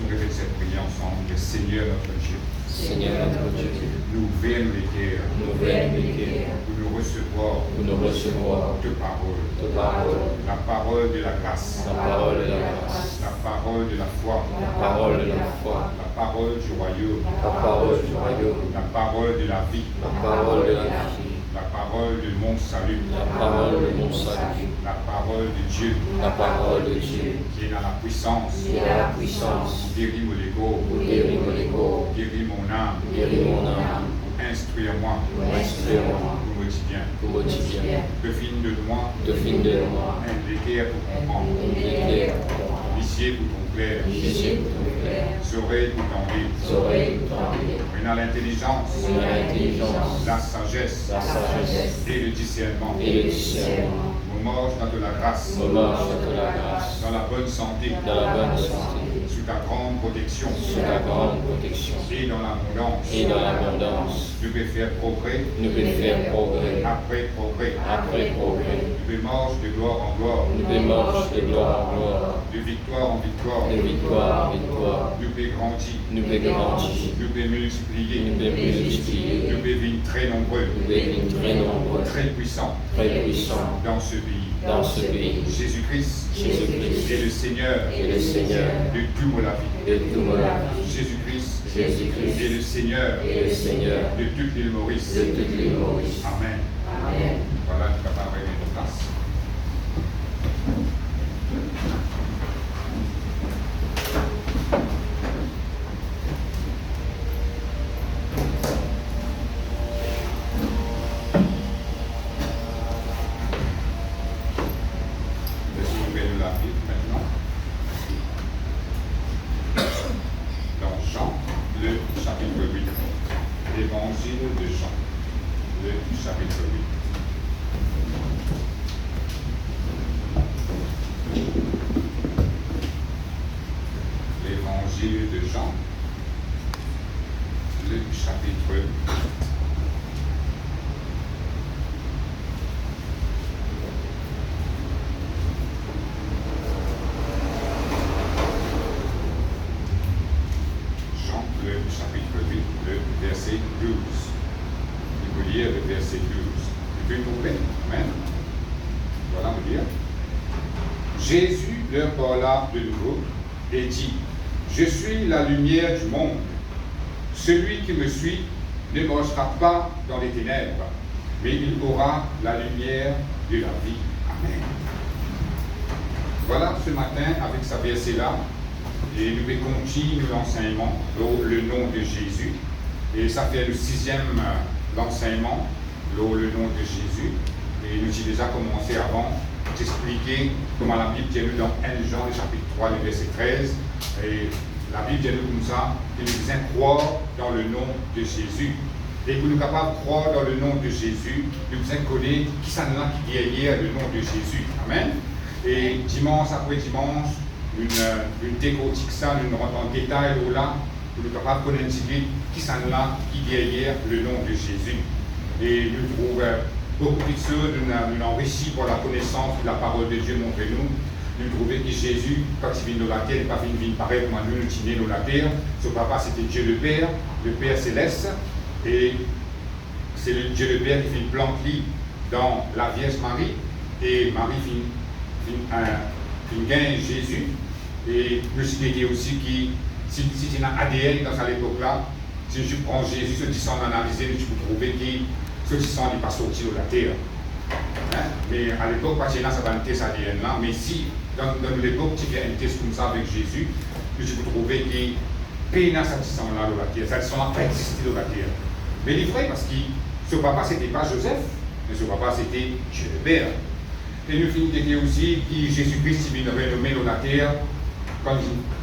nous répétons cette prière ensemble. Seigneur notre Dieu. Seigneur notre Dieu, nous ouvrons les cœurs pour nous recevoir ta parole, la parole de la grâce, la parole de la grâce, la parole de la foi, la parole de la foi, la parole du royaume, la parole du royaume, la parole de la vie, la parole de la vie, la parole de mon salut, la parole de mon salut, la parole de Dieu, la parole de Dieu, qui est dans la puissance, puissance, guéris mon ego, pour guérir mon ego, guéris mon âme, guérir mon âme, instruire-moi, instruire-moi, pour quotidien, devine de moi, de moi, l'équerre pour comprendre, l'éclair, l'huissier pour ton clair, oreilles pour t'enlever, oreilles pour t'enlever, maintenant l'intelligence, la sagesse, et le discernement, me mange dans de la grâce, dans la bonne santé, sous ta grande protection, et dans l'abondance, nous peux faire progrès, après progrès, nous peux marcher de gloire en gloire, de victoire en victoire, nous peux grandir, nous peux multiplier, nous peux devenir très nombreux, très puissants dans ce pays. Jésus-Christ est le Seigneur de toute la vie. Jésus-Christ est le Seigneur de toute l'île Maurice. Amen. Voilà, tu peux pas arriver de place. Jésus leur parla de nouveau et dit, je suis la lumière du monde. Celui qui me suit ne marchera pas dans les ténèbres, mais il aura la lumière de la vie. Amen. Voilà ce matin avec ce verset-là, et nous allons continuer l'enseignement dans le nom de Jésus. Et ça fait le 6e l'enseignement dans le nom de Jésus. Et nous avons déjà commencé avant d'expliquer comment la Bible dit nous dans 1 Jean, le chapitre 3, le verset 13. Et la Bible dit nous comme ça, que nous devons croire dans le nom de Jésus. Et pour nous capables de croire dans le nom de Jésus, nous devons connaître qui ça là qui est derrière le nom de Jésus. Amen. Et dimanche après dimanche, une décortique ça, nous rentrons en détail là, pour nous capables de connaître qui ça là qui est derrière le nom de Jésus. Et nous trouvons beaucoup de choses, nous enrichissons pour la connaissance de la parole de Dieu, montrez-nous. Nous trouvons que Jésus, quand il vient dans la terre, il n'est pas venu pareil comme nous tenons dans la terre. Son papa, c'était Dieu le Père céleste. Et c'est le Dieu le Père qui fait une plante dans la Vierge Marie. Et Marie gagne Jésus. Et nous avons aussi qui, si tu as un ADN dans cette époque-là, si je prends Jésus, ce qui sont analysés, tu peux trouver que ceux qui sont pas sortis de la terre. Hein? Mais à l'époque, pas ça va un test ADN là, mais si dans l'époque tu fais un test comme ça avec Jésus, tu peux trouver que peine ça qui sont là de la terre, ça qui sont là pas existé de la terre. Mais il est vrai parce que ce papa c'était pas Joseph, mais ce papa c'était Dieu le Père. Et nous finissons aussi que Jésus-Christ vient renommer dans la terre, quand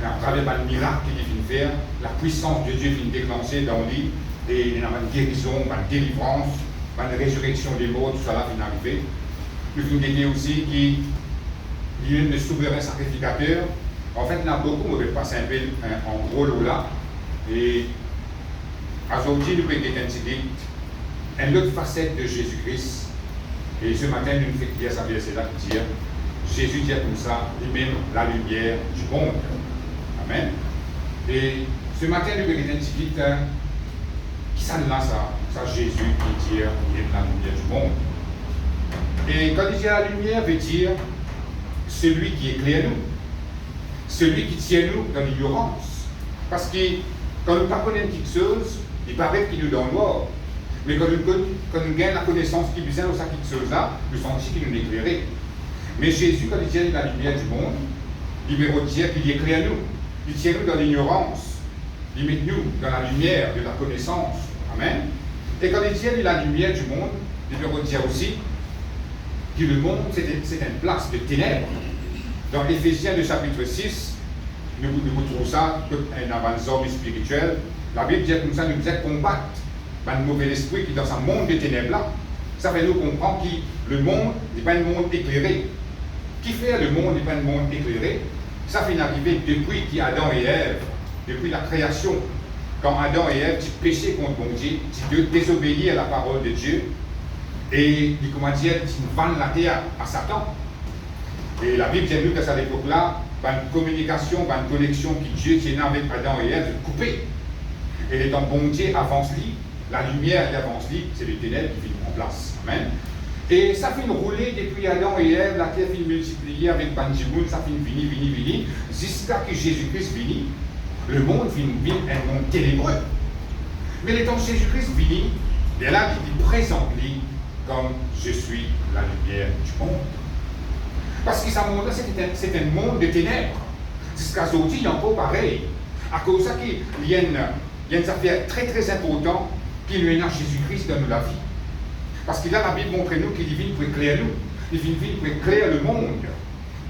à travers le miracle qu'il vient faire, la puissance de Dieu vient déclencher dans lui, et il y a une guérison, une délivrance, une résurrection des morts, tout ça là vient arriver. Nous finissons aussi qu'il est le souverain sacrificateur. En fait, il y a beaucoup, on va passer un peu en gros là. Et aujourd'hui, nous pouvons identifier une autre facette de Jésus-Christ. Et ce matin, nous faisons dire ça, c'est là qui dit Jésus dit comme ça, lui-même la lumière du monde. Amen. Et ce matin, nous avons identifié qui ça là, ça Jésus qui dit qu'il est la lumière du monde. Et quand il dit la lumière, veut dire celui qui éclaire nous, celui qui tient nous dans l'ignorance. Parce que quand nous ne connaissons quelque chose, il paraît qu'il nous donne noir. Mais quand nous gagnons la connaissance qui vient de cette chose-là, nous sentons qu'il nous éclaire. Mais Jésus, quand il tient la lumière du monde, il veut dire qu'il éclaire nous. Il tient nous dans l'ignorance. Il met nous dans la lumière de la connaissance. Amen. Et quand il tient la lumière du monde, il veut dire aussi que le monde, c'est une place de ténèbres. Dans Éphésiens, le chapitre 6, nous trouvons ça comme un avancement spirituel. La Bible dit comme ça, nous devons combattre le mauvais esprit qui est dans ce monde de ténèbres-là. Ça fait nous comprendre que le monde n'est pas un monde éclairé. Qui fait le monde n'est pas un monde éclairé? Ça fait une arrivée depuis qu'Adam et Ève, depuis la création, quand Adam et Ève ont péché contre bon Dieu, ils ont désobéi à la parole de Dieu, et comment dire, ils vendent la terre à Satan. Et la Bible dit nous qu'à cette époque-là, une communication, une connexion que Dieu tenait avec Adam et Ève est coupée. Et les temps bon Dieu avance lui, la lumière qui avance lui, c'est le ténèbres qui vient en place. Amen. Et ça fait une roulée depuis Adam et Ève, la terre fait multiplier avec Banjimoun, ça fait une vini, jusqu'à que Jésus-Christ vini. Le monde vit un monde ténébreux. Mais les temps où Jésus-Christ vini, il est là qui présente lui comme je suis la lumière du monde. Parce que ce monde-là, c'est un monde de ténèbres. Jusqu'à aujourd'hui, il y a encore pareil. À cause de ça, il y a une affaire très très importante qui nous est dans Jésus-Christ dans la vie. Parce que là, la Bible montre nous qu'il vient pour éclairer nous. Il vient pour éclairer le monde.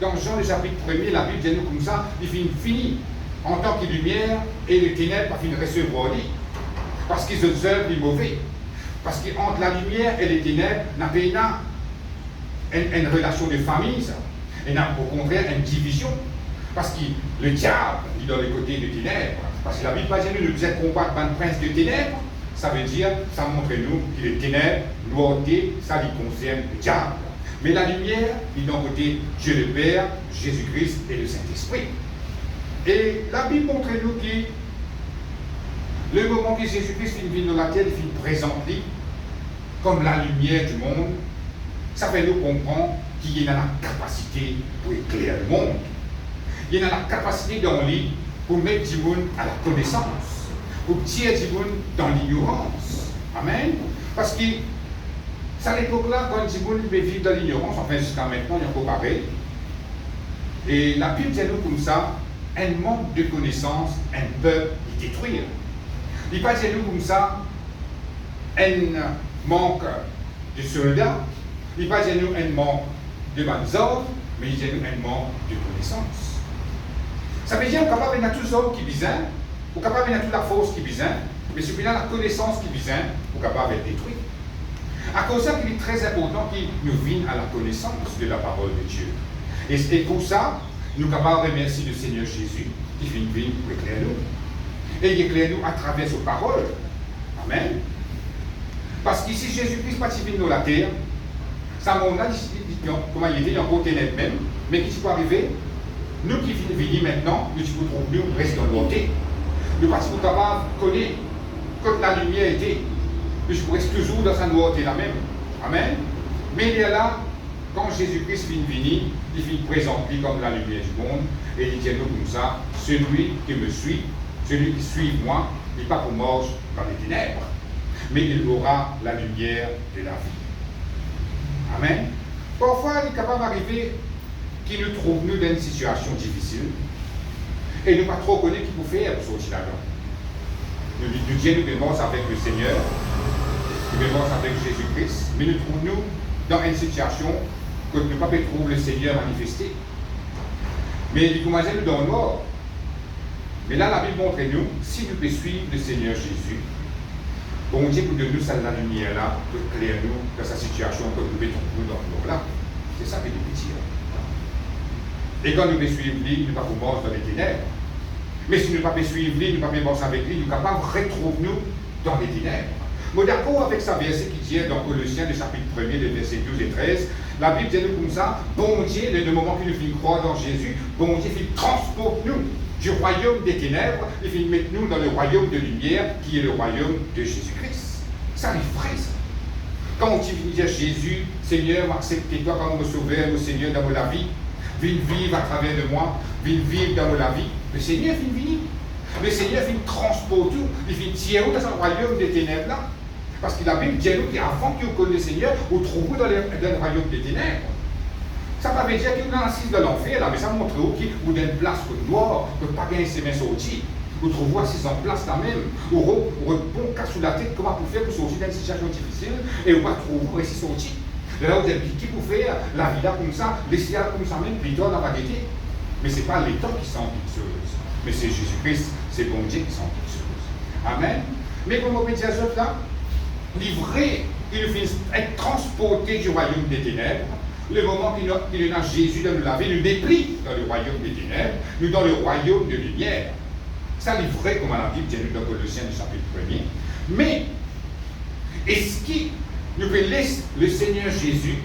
Dans Jean, le chapitre 1er, la Bible dit nous comme ça, il vient fini en tant que lumière et les ténèbres viennent recevoir lui. Parce qu'ils observent les mauvais. Parce qu'entre la lumière et les ténèbres, il n'y a pas une relation de famille, ça. Il y a au contraire une division. Parce que le diable est dans le côté des ténèbres. Parce que la Bible dit nous devons combattre un prince de ténèbres. Ça veut dire, ça montre nous que les ténèbres, noirté, ça lui concerne le diable. Mais la lumière, il est d'un côté Dieu le Père, Jésus-Christ et le Saint-Esprit. Et la Bible montre nous que le moment que Jésus-Christ vient dans la terre, il présente lui comme la lumière du monde, ça fait nous comprendre qu'il y a la capacité pour éclairer le monde. Il y a la capacité dans lui pour mettre du monde à la connaissance, pour tirer du monde dans l'ignorance. Amen. Parce que c'est à l'époque-là, quand du monde peut vivre dans l'ignorance, enfin jusqu'à maintenant, il y a encore pareil. Et la Bible dit nous comme ça, un manque de connaissance, un peuple détruire. Il ne pas dire nous comme ça, un manque de soldats, il ne pas dire nous un manque de bonnes ordres, mais il dit nous un manque de connaissance. Ça veut dire qu'on est capable de tous les hommes qui visent, on est capable de toute la force qui vise, mais celui-là, la connaissance qui vise, on est capable de détruire. À cause de ça, il est très important qu'il nous vienne à la connaissance de la parole de Dieu. Et pour ça, nous sommes capables de remercier le Seigneur Jésus qui vient pour éclairer nous. Et il éclaire nous à travers sa parole. Amen. Parce qu'ici, Jésus-Christ pas venu dans la terre, ça m'a dit, comment il était, il y a encore ténèbres même, mais qui peut arriver, nous qui venons maintenant, nous pouvons trouver, nous restons dans l'autre. Nous ne sommes pas capables de connaître comme la lumière était. Nous restons toujours dans sa noirté la même. Amen. Mais il est là, quand Jésus-Christ vient venir, il vient présenter comme la lumière du monde, et il dit nous comme ça, celui qui me suit, celui qui suit moi, il n'est pas pour mort dans les ténèbres, mais il aura la lumière de la vie. Amen. Parfois, il est capable d'arriver qu'il nous trouve nous dans une situation difficile, et nous ne pas trop connaître ce qu'il faut faire pour sortir là-dedans. Nous disons nous commençons avec le Seigneur, nous commençons avec Jésus-Christ, mais nous trouvons-nous dans une situation que nous ne pouvons pas trouver le Seigneur manifesté. Mais il commence à nous dans le nord. Mais là, la Bible montre nous, si nous pouvons suivre le Seigneur Jésus, bon Dieu pour de nous, ça la lumière là, pour éclairer nous dans sa situation que nous pouvons trouver dans le nord là. C'est ça que nous pouvons dire. Et quand nous pouvons suivre lui, nous ne pouvons pas mort dans les ténèbres. Mais si nous ne pouvons pas suivre lui, nous ne pouvons pas mort avec lui, nous sommes capables de retrouver nous dans les ténèbres. Mais d'accord avec sa verset qui dit dans Colossiens, le chapitre 1er, les versets 12 et 13, la Bible dit nous comme ça, bon Dieu, le moment qu'il nous fait croire dans Jésus, bon Dieu, il transporte nous du royaume des ténèbres, il vient mettre nous dans le royaume de lumière qui est le royaume de Jésus-Christ. Ça arrive vrai, ça. Quand tu viens dire Jésus, Seigneur, acceptez-toi comme mon sauveur, mon Seigneur dans la vie, viens vivre à travers de moi, viens vivre dans la vie, le Seigneur vient venir. Le Seigneur vient transporter, il vient tirer dans ce royaume des ténèbres là. Parce que la Bible dit nous qu'avant que vous connaissez le Seigneur, vous trouvez dans le royaume des ténèbres. Ça ne veut pas dire qu'il y a une assise de l'enfer, là, mais ça montre qu'il y a une place noire, que pas gagner ses mains sorties. Vous trouvez assise en place là même, ou bon cas sous la tête, comment vous faire pour sortir d'une situation difficile, et vous ne trouvez ici sorti. Là, vous êtes qui pour faire la vie là comme ça, laisser là comme ça même, puis dans la vérité. Mais ce n'est pas l'État qui sent quelque chose, mais c'est Jésus-Christ, c'est bon Dieu qui sent quelque chose. Amen. Mais comme on peut dire ça, là, livré, il finit être transporté du royaume des ténèbres. Le moment qu'il est dans Jésus de nous laver, nous déplie dans le royaume des ténèbres, nous dans le royaume de lumière. Ça livré comme à la Bible, dit dans Colossiens chapitre 1er. Mais, est-ce qu'il nous peut laisser le Seigneur Jésus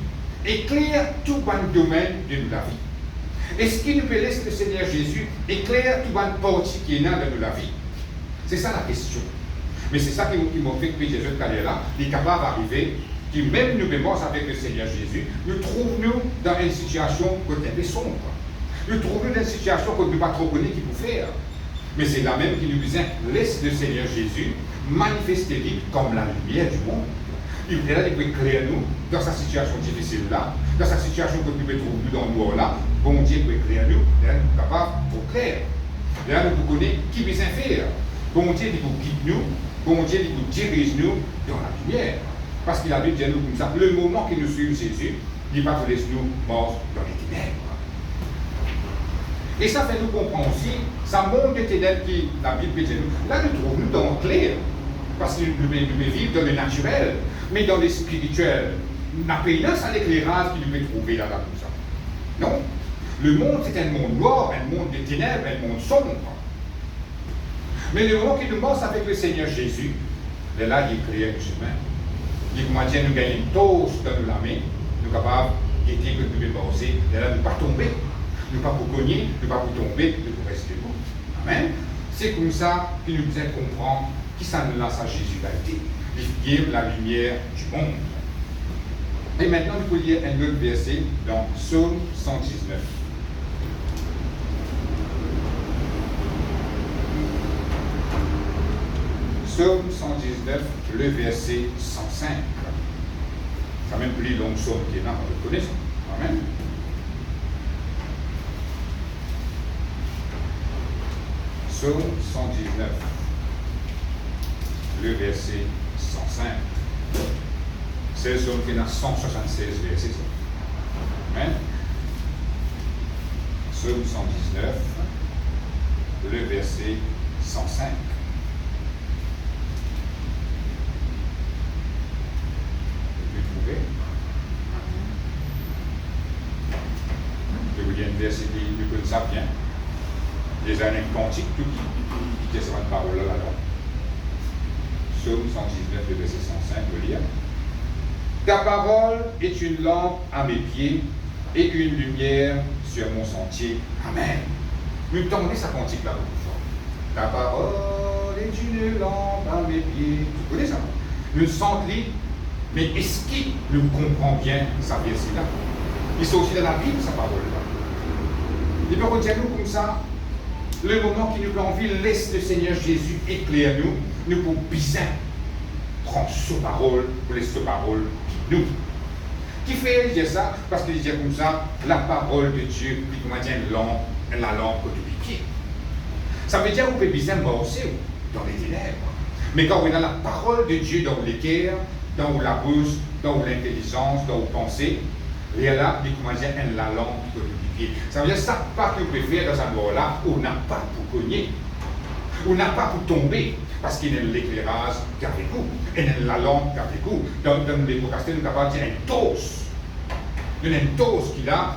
éclaire tout bon domaine de la vie? Est-ce qu'il nous peut laisser le Seigneur Jésus éclaire tout bon partie qui est dans la vie? C'est ça la question. Mais c'est ça qui m'a fait que Jésus est là, il est capable d'arriver, qui même nous bémons avec le Seigneur Jésus, nous trouvons dans une situation côté un peu sombre. Nous trouvons dans une situation qu'on ne peut pas trop connaître qu'il peut faire. Mais c'est là même qui nous dit, laisse le Seigneur Jésus manifester lui comme la lumière du monde. Il est là, il peut éclairer nous dans sa situation difficile là, dans sa situation que nous pouvons trouver dans le noir là. Bon Dieu peut éclairer nous, et là nous sommes capables pour clair. Et là nous connaissons qui besoin faire. Bon Dieu il vous guide nous, bon Dieu il vous dirige nous dans la lumière. Parce qu'il a dit nous comme ça, le moment que nous suivons Jésus, il ne va pas laisser nous morts dans les ténèbres. Et ça fait nous comprendre aussi, ça montre des ténèbres qui, la Bible dit nous, là nous trouvons nous dans le clair. Parce que nous vivons dans le naturel, mais dans le spirituel. Nous n'avons pas ça l'éclairage qu'il nous peut trouver là-bas comme ça. Non. Le monde, c'est un monde noir, un monde des ténèbres, un monde sombre. Mais le moment qu'il nous marche avec le Seigneur Jésus, là, il crée un chemin. Il comment dire, nous gagnons une toast dans la main, nous sommes capables d'aider que nous pouvons passer, et là, nous ne pas tomber. Nous ne pas pour cogner, nous ne pas pour tomber, nous pour rester debout. Amen. C'est comme ça qu'il nous aide à comprendre qui ça nous lance à Jésus-Christ. Il est la lumière du monde. Et maintenant, nous pouvons lire un autre verset dans Psaume 119. Psaume 119, le verset 105. C'est même plus long psaume qui est là, on le connaît ça. Amen. Psaume 119, le verset 105. C'est le psaume qui est dans 176 versets. Amen. Psaume 119, le verset 105. Je vous dis un verset qui nous connaît ça bien. Les années cantiques, tout qui est sur une parole là-dedans. Psaume 119, le verset 105, je veux lire. Ta parole est une lampe à mes pieds et une lumière sur mon sentier. Amen. Nous tendez sa cantique là beaucoup fort. Ta parole est une lampe à mes pieds. Vous connaissez ça? Nous sentons, mais est-ce qu'il nous comprend bien sa verset-là? Il sont aussi dans la Bible, sa parole-là. Il peut retenir nous comme ça. Le moment qui nous fait envie, laisse le Seigneur Jésus éclaire nous. Nous pouvons bien prendre sa parole pour laisser sa parole nous. Qui fait dire ça? Parce qu'il dit comme ça, la parole de Dieu, qui comment dire, la lampe de pied. Ça veut dire qu'on peut bien morcer dans les ténèbres. Mais quand on a la parole de Dieu dans les cœurs, dans la bouche, dans l'intelligence, dans la pensée, et là, il comment dire, la lampe de pied. Ça veut dire ça pas que vous pouvez faire dans un endroit-là, on n'a pas pour cogner. On n'a pas pour tomber. Parce qu'il y a l'éclairage qu'avec vous, et la lampe qu'avec vous. Dans les podcasters, nous avons dit un toast. Il y a un toast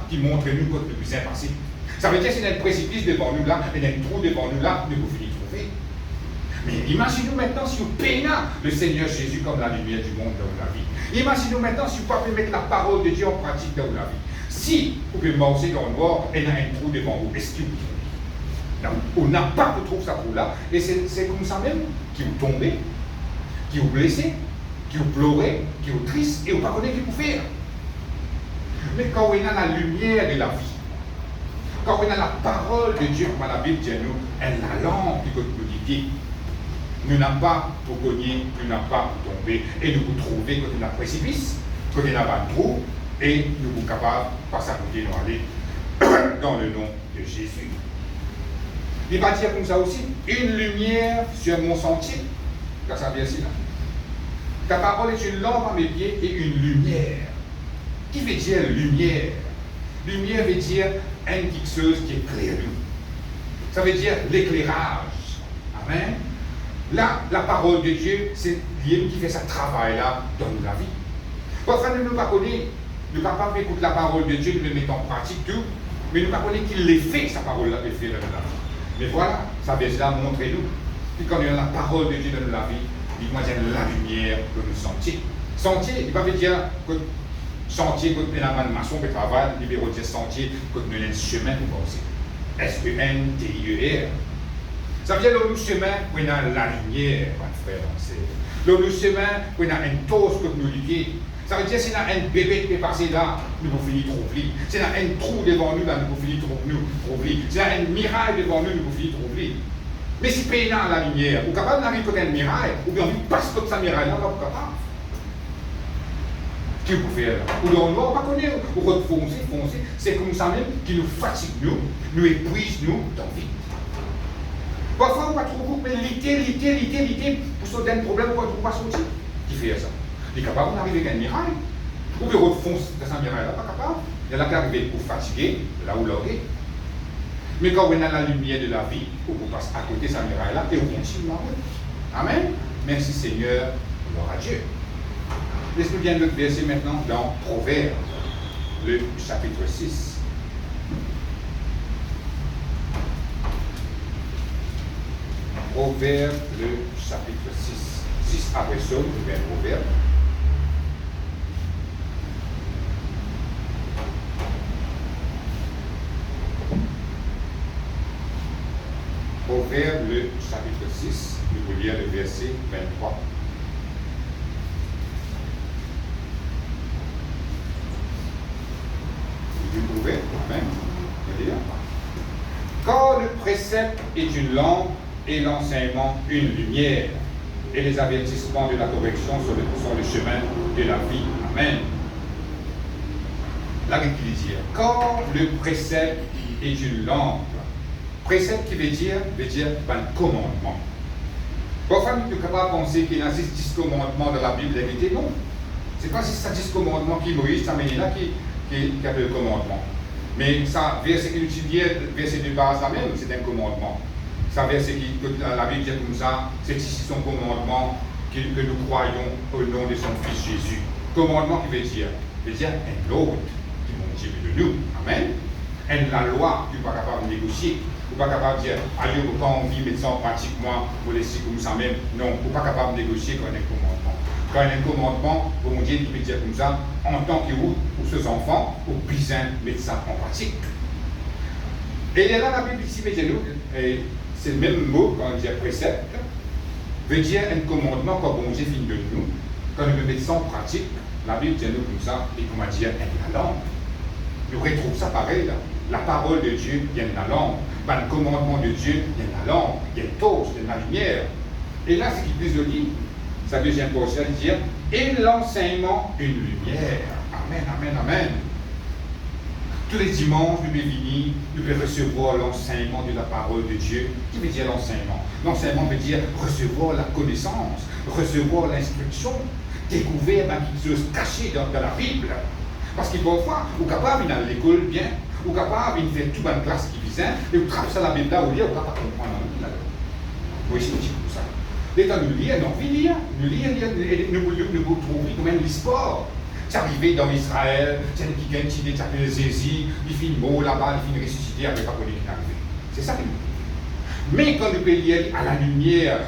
qui montre nous quand nous puissions passer. Ça veut dire qu'il y a un précipice devant nous là, il y a un trou devant nous là, nous pouvons y trouver. Mais imaginez-nous maintenant si vous peignez le Seigneur Jésus comme la lumière du monde dans la vie. Imaginez-nous maintenant si vous pouvez mettre la parole de Dieu en pratique dans la vie. Si vous pouvez marcher dans le noir et il y a un trou devant vous, est-ce que vous trouvez? Donc, on n'a pas de trouve ça pour là. Et c'est comme ça même qui vous tombez, qui vous blessez, qui vous pleurez, qui vous triste, et vous ne connaissez pas ce qu'il faut faire. Mais quand on a la lumière de la vie, quand on a la parole de Dieu, comme la Bible dit nous, elle a la langue qui peut nous guider. Nous n'avons pas pour cogner, nous n'avons pas pour tomber, et nous vous trouver quand on a un précipice, quand on a un trou, et nous sommes capables, par sa côté, nous aller dans le nom de Jésus. Il va dire comme ça aussi, une lumière sur mon sentier, car ça vient ici là. Ta parole est une lampe à mes pieds et une lumière. Qui veut dire lumière? Lumière veut dire une quelque chose qui éclaire nous. Ça veut dire l'éclairage. Amen. Là, la parole de Dieu, c'est lui qui fait ce travail-là dans la vie. Parfois, nous ne pas connaître, nous ne pouvons pas écouter la parole de Dieu, nous le mettons en pratique tout, mais nous ne pouvons pas connaître qu'il l'ait fait, sa parole-là, qu'il fait dans la vie. Mais voilà, ça veut dire montrez-nous. Puis quand il y a la parole de Dieu dans la vie, il doit dire la lumière de nos sentiers. Sentier, il ne va pas dire que sentier, quand on a un maçon qui travaille, il veut dire sentier, quand on a un chemin pour passer. S-E-N-T-I-E-R. Ça veut dire le chemin où on a la lumière, mon frère, le chemin où on a une tosse que nous lier. Ça veut dire si on a un bébé qui est passé là, nous pouvons finir trouver. Si on a un trou devant nous, là, nous pouvons finir trouver. Si on a une miraille devant nous, nous pouvons finir trouver. Mais si on a la lumière, ou capable d'arriver à une miraille, ou bien on passe comme sa miraille, là, on va pas capable. Qu'est-ce que vous faites là? Ou dans le noir, on va connaître, ou foncer. C'est comme ça même qui nous fatigue, nous épuise, nous, dans la vie. Parfois, on va trouver, mais l'été, pour sauter un problème, on ne va pas sortir. Qui fait ça? Il est capable d'arriver à une miraille. Ou bien on fonce dans sa miraille, là, pas capable. Il y a qui arrive pour fatiguer, là où l'on est. Mais quand on a la lumière de la vie, on passe à côté de sa miraille là et on continue à route. Amen. Merci Seigneur, gloire à Dieu. Laisse-nous bien notre verset maintenant dans Proverbe, le chapitre 6. Proverbe, le chapitre 6. 6 après ça, nous vers Proverbe. Proverbe, le chapitre 6, nous pouvons lire le verset 23. Vous trouvez? Amen. Quand le précepte est une lampe et l'enseignement une lumière, et les avertissements de la correction sont le chemin de la vie. Amen. Là, qu'est-ce qu'il dit? Quand le précepte est une lampe, précepte qui veut dire un commandement. Parfois, nous sommes capables de penser qu'il y a 10 commandements dans la Bible, la vérité, non. Ce n'est pas ces 10 commandements qui Moïse a mené là qui a le commandement. Mais ça, verset qu'il utilise, verset de base là même, c'est un commandement. Ça, verset qui, la Bible dit comme ça, c'est ici son commandement que nous croyons au nom de son Fils Jésus. Commandement qui veut dire un ordre qui m'ont dit de nous. Amen. Et la loi, tu n'es pas capable de négocier. Tu n'es pas capable de dire, allez, on n'a pas envie de mettre ça en pratique, moi, pour laisser comme ça même. Non, tu n'es pas capable de négocier quand il y a un commandement. Quand il y a un commandement, pour Dieu, tu peux dire comme ça, en tant que vous, pour ces enfants, pour bien mettre ça en pratique. Et il y a là la Bible ici, mettez-nous, et c'est le même mot quand on dit précepte, veut dire un commandement quand bon Dieu finit de nous. Quand nous mettons ça en pratique, la Bible dit nous comme ça, et comment dire, la langue. Nous retrouvons ça pareil là. La parole de Dieu, il y a la langue. Ben, le commandement de Dieu, il y a la langue. Il y a le toast, il y a la lumière. Et là, ce qu'il plus le dit, sa deuxième portion, il dit, et l'enseignement, une lumière. Amen, amen, amen. Tous les dimanches, nous pouvons venir, nous pouvons recevoir l'enseignement de la parole de Dieu. Qui veut dire l'enseignement? L'enseignement veut dire recevoir la connaissance, recevoir l'instruction, découvrir quelque chose caché dans la Bible. Parce qu'il parfois, vous êtes capable d'aller à l'école bien, vous êtes capable de faire toute une classe qui vise, et vous travaillez ça la Bible là, vous lire, vous n'êtes pas comprendre. Vous voyez, c'est un petit peu ça. Dès que nous lisons, nous trouvons quand même l'histoire. C'est arrivé dans Israël, c'est qui gagne, qui s'appelle Zézi, il finit mort là-bas, il finit ressuscité, avec pas connu qui est arrivé. C'est ça que nous disons. Mais quand nous pouvons lire à la lumière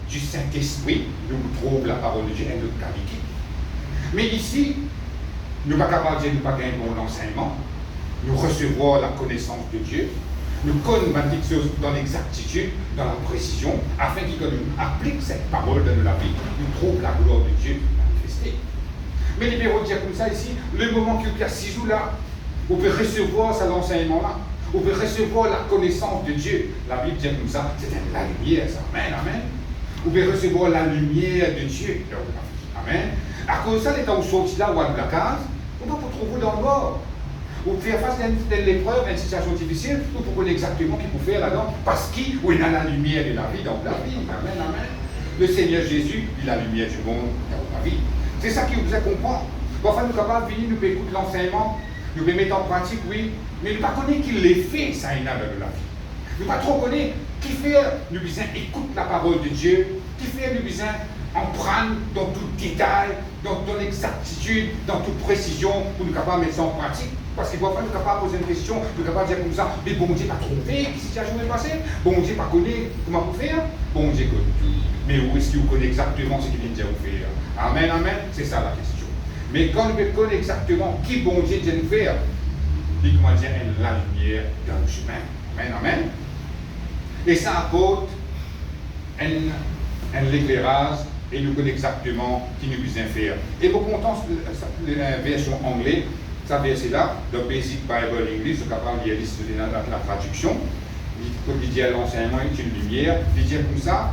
du Saint-Esprit, nous trouvons la parole de Dieu et notre qualité. Mais ici, nous ne sommes pas capables de dire nous pas gagner bon enseignement, nous recevons la connaissance de Dieu, nous connaissons quelque chose dans l'exactitude, dans la précision, afin qu'il nous applique cette parole dans la vie, nous trouve la gloire de Dieu manifestée. Mais les libéraux disent comme ça ici, le moment qu'il y a 6 jours là, vous pouvez recevoir cet enseignement-là, vous pouvez recevoir la connaissance de Dieu. La Bible dit comme ça, c'est la lumière, ça. Amen, amen. Vous pouvez recevoir la lumière de Dieu. Amen. À cause de ça, quand vous sortez là ou à la case, vous pouvez vous trouver dans le bord. Vous pouvez faire face à une épreuve, à une situation difficile, vous pouvez exactement ce qu'il faut faire là-dedans, parce qu'il y a la lumière de la vie dans la vie. Amen, amen. Le Seigneur Jésus, il a la lumière du monde dans la vie. C'est ça qui vous a comprendre. Enfin, nous sommes capables de venir, nous pouvons écouter l'enseignement, nous pouvons mettre en pratique, oui, mais nous ne connaissons pas qu'il l'ait fait, ça, il a dans la vie. Nous ne pas trop connaître qui fait, nous besoin écouter la parole de Dieu, qui fait, nous besoin en prendre dans tout détail, dans l'exactitude, dans toute précision, pour nous capables de mettre ça en pratique. Parce qu'il ne va pas nous capables de poser une question, nous capables de dire comme ça, mais bon Dieu pas trouvé, qu'est-ce qui a jamais passé? Bon Dieu pas connaît comment vous faire? Bon Dieu connaît tout. Mais où est-ce qu'il vous connaît exactement ce qu'il vient de dire vous faire? Amen, amen, c'est ça la question. Mais quand nous connaissons exactement qui bon Dieu vient nous faire, il comment dire, la lumière dans le chemin. Amen, amen. Et ça apporte un éclairage et nous connaissons exactement qui nous besoin faire. Et pour contents la version anglaise, ça verset-là, le Basic Bible English, je suis capable de lire la traduction. Il dit à l'enseignement, il est une lumière, il dit comme ça,